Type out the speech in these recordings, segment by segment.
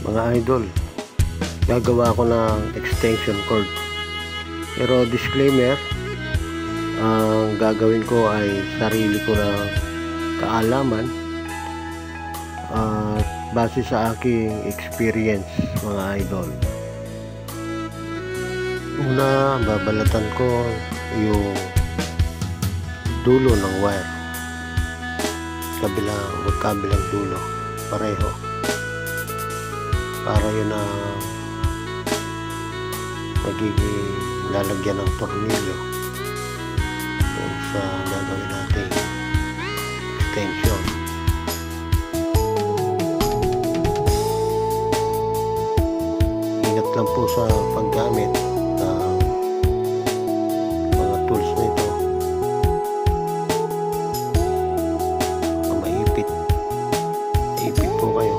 mga idol, gagawa ko ng extension cord. Pero disclaimer, ang gagawin ko ay sarili ko na kaalaman at base sa aking experience, mga idol. Una, babalatan ko yung dulo ng wire, magkabilang dulo pareho, para yun na magiging lalagyan ng tornilyo yung sa gagawin nating extension. Ingat lang po sa paggamit ng mga tools na ito. Maipit po kayo.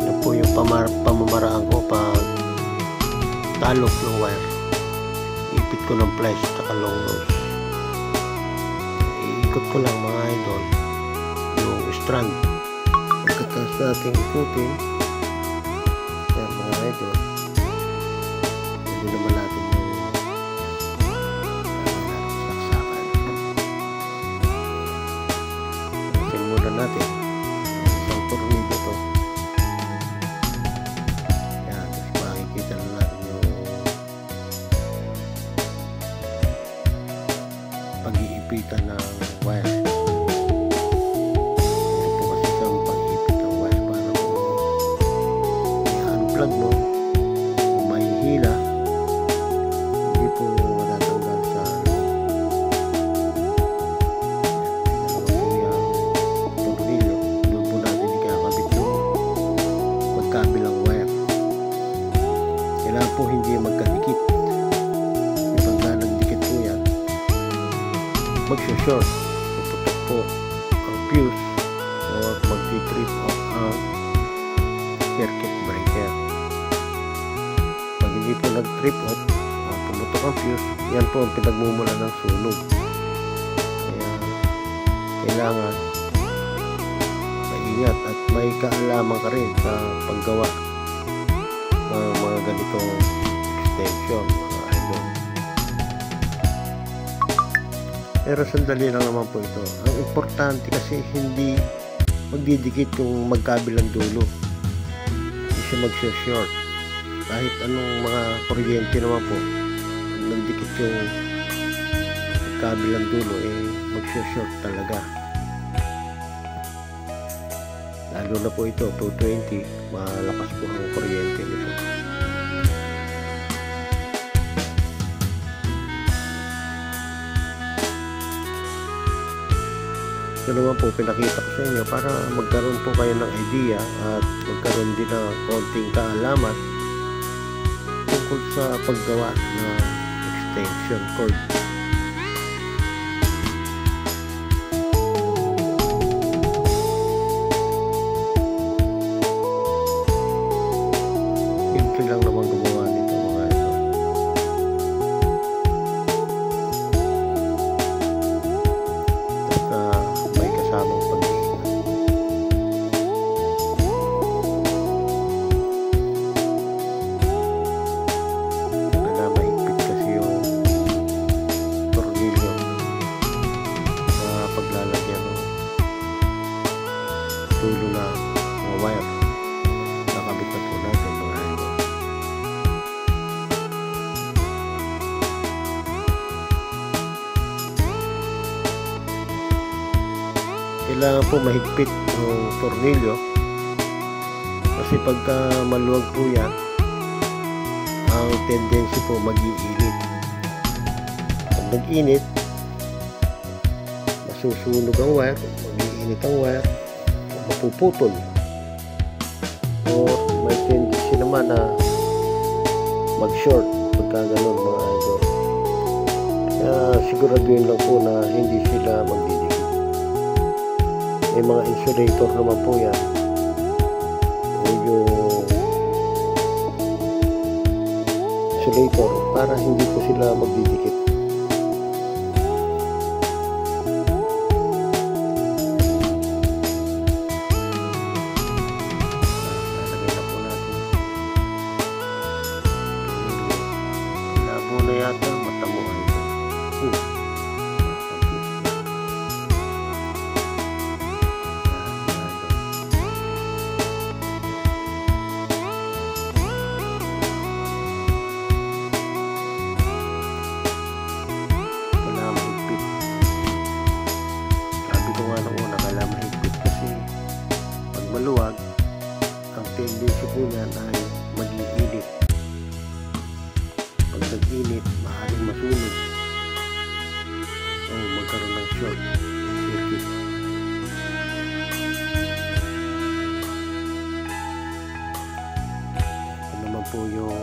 Ito po yung pamamaraan ko pag talok ng wire. Ipit ko ng flash at long nose. Iikot ko lang, mga idol, yung strand. Pagkatapos natin ikutin, yan mga idol, hindi naman natin yung saksakan. Natin muna natin isang tornilyo to. Yan, tapos makikita na natin yung pag-iipitan ng wire. Ito po kasi isang pag-iipit ng wire para kung i-unplug mo, kung mahihila, hindi po matatanggal sa tornilyo. Doon po natin ikakabit yung magkabilang wire. Kailangan po hindi magkadikit. Pagka nagdikit po yan, mag-short, puputok po ang fuse or mag-trip off ang circuit breaker. Pag hindi po nag-trip off o pumutok ang fuse, yan po ang pinagmumula ng sunog. Kaya kailangan maingat at may kaalaman ka rin sa paggawa ng mga ganitong extension, mga idol. Pero sandali lang naman po ito. Ang importante kasi hindi magdidikit yung magkabilang dulo. Hindi siya mag-short. Kahit anong mga kuryente naman po, nagdikit yung magkabilang dulo, mag-short talaga. Lalo na po ito, 220, malakas po ang kuryente nito. Ito naman po pinakita ko sa inyo para magkaroon po kayo ng idea at magkaroon din ng konting kaalaman tungkol sa paggawa ng extension cord. Simple lang naman gumawa nito, mga ito. Tamang pag-iingat. Kaya maigpit kasi yung tornilyo sa paglalagyan ng dulo na mga wire. Nakabit na po natin, mga idol. Kailangan po mahigpit yung tornilyo kasi pagka maluwag po yan, ang tendency po mag-iinit. Pag nag-init, masusunog ang wire, mag-iinit ang wire, mapuputol, o may tendency naman na mag-short pagka ganun, mga idol. Kaya siguraduhin lang po na hindi sila magdidikit. May mga insulator naman po yan, yung insulator para hindi po sila magdidikit. maluwag, ang tendency po niyan ay mag-iinit. Pag nag-init, maaaring masunog o magkaroon ng short circuit. Ito naman po yung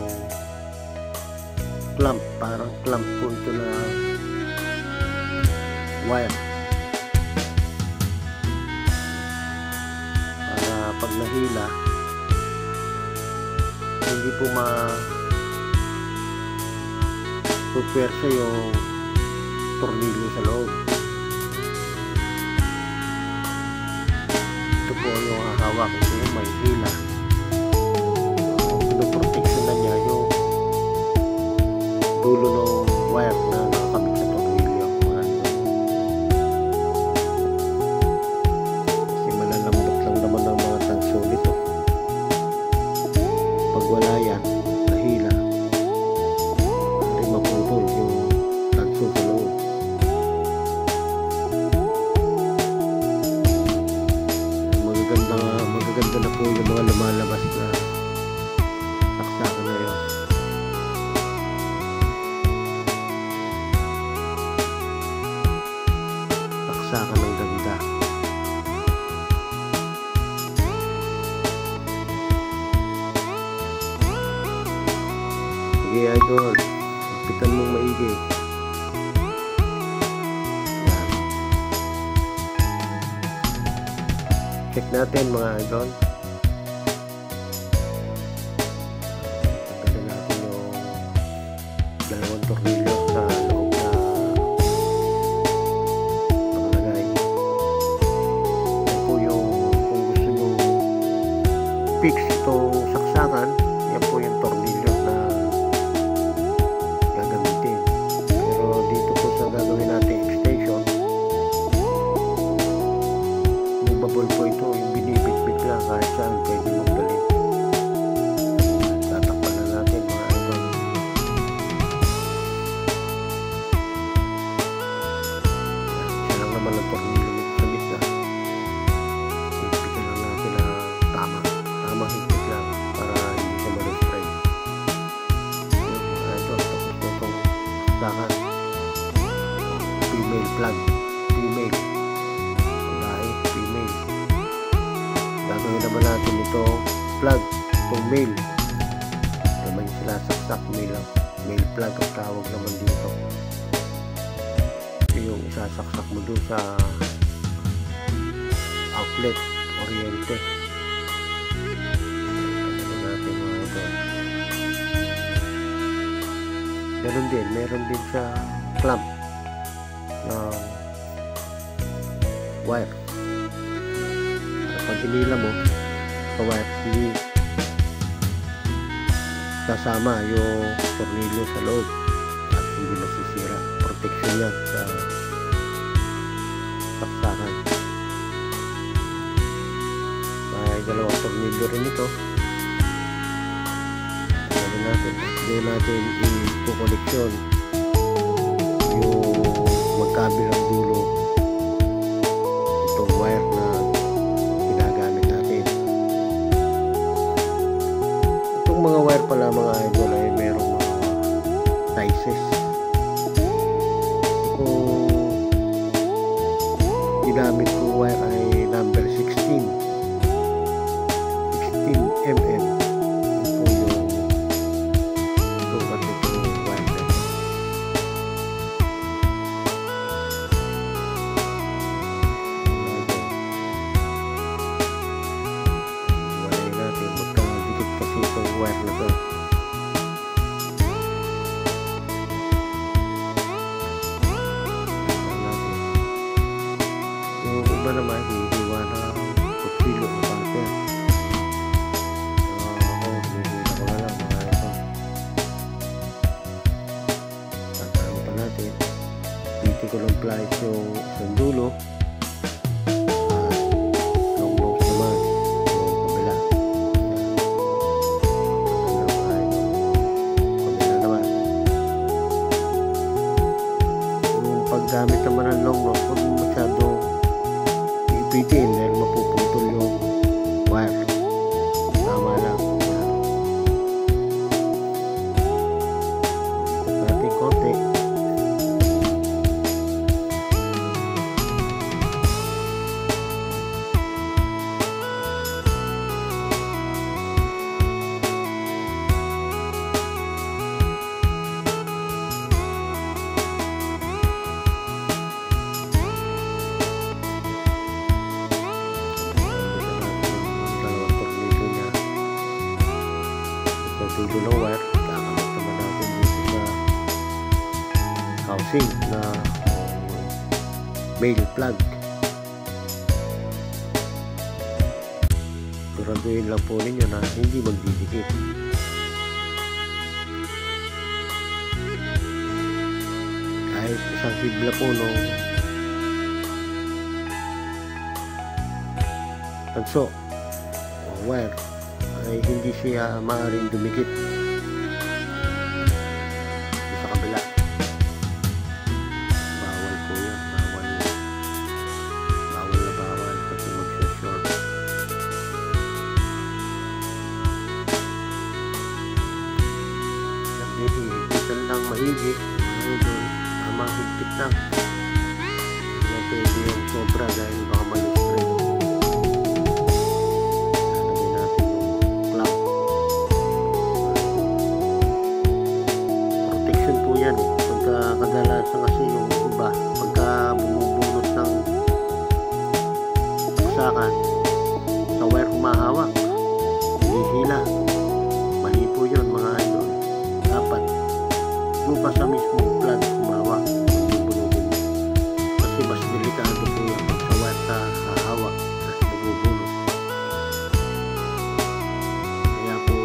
clamp, parang clamp po ito na wire. Pag nahila, hindi po ma-pupwersa yung tornilyo sa loob. Ito po yung hahawak, ito yung may hila. Pinoprotection na niya yung dulo ng wire na nakakabit sa tornilyo. Kasi malalambot lang naman ang mga tanso nito. Pag wala yan, nahila, ay maputol yung tanso sa loob. Magaganda na po yung mga lumalabas na saksakan na yun. Saksakan ng ganda. Sige idol, magpitan mong maigi. Yan. Check natin mga idol. Tanggalin natin yung dalawang tornilyo sa loob na pakalagay. Yan po yung kung gusto nyo fix itong saksakan, yan po yung tornilyo na gagamitin. Pero dito po sa gagawin natin extension, movable po ito, yung binibit-bit lang kahit saan pwede magdalhin. Tatakpan na natin mga idol. Isa lang naman ang tornilyo nito sa gitna. Higpitan lang natin na tamang higpit lang para hindi siya ma-destroy. Mga idol, tapos na itong saksakan. Female plug, female, babae, female. Gagawin naman natin ito plug, itong male. Naman sila saksak, male plug ang tawag naman dito. Ito yung isasaksak mo dun sa outlet, oriente. Ganun natin mga ito. Ganun din, meron din sa clamp ng wire. Pag inila mo sa wire, hindi sasama yung tornilyo sa loob at hindi masisira. Protection yan sa saksakan. May dalawang tornilyo rin ito. Doon natin i-koneksyon yung magkabilang dulo itong wire na ginagamit natin. Itong mga wire pala mga idol ay merong mga sizes. Kung ginamit kong wire ay number 16 mm. Wire na to. Yung iba naman hinihiwa na kutsilyo o paper. Ako hinihila ko na lang mga ito. Tatalo pa natin. vertical plight yung isang dulo at long nose naman yung kabila. Kabila naman. Yung paggamit naman ng long nose, huwag mo masyadong ipitin dahil mapuputol yung wire. Tama lang. Ikot natin konti. Dulo ng wire, kakamit naman natin dito sa housing na male plug. Siguraduhin lang po ninyo na hindi magdidikit. Kahit isang sigla po nung tanso o wire ay hindi siya maaaring dumikit sa kabila. Bawal po yun. Bawal kasi mag-short. Higitan lang maigi. Tamang higpit lang. Hindi na pwede yung sobra dahil baka mag-spray. Kadalasan kasi yung iba pagka bumubunot ng saksakan sa wire humahawak, hihila. Mali po yun mga idol. Dapat doon pa sa mismong plug humawak yung bunutin mo, kasi mas delikado po yan pag sa wire ka hahawak kasi bumubunot. Kaya po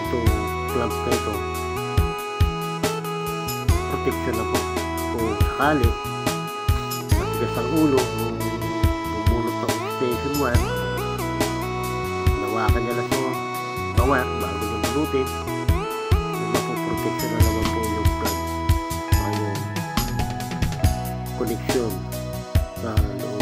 itong clamp na ito, protection na po kung sakali matigas ang ulo nung bumunot ng extension wire, nawakan niya lang sa wire bago yung bunutin, mapoprotection na naman po yung plug o yung connection sa loob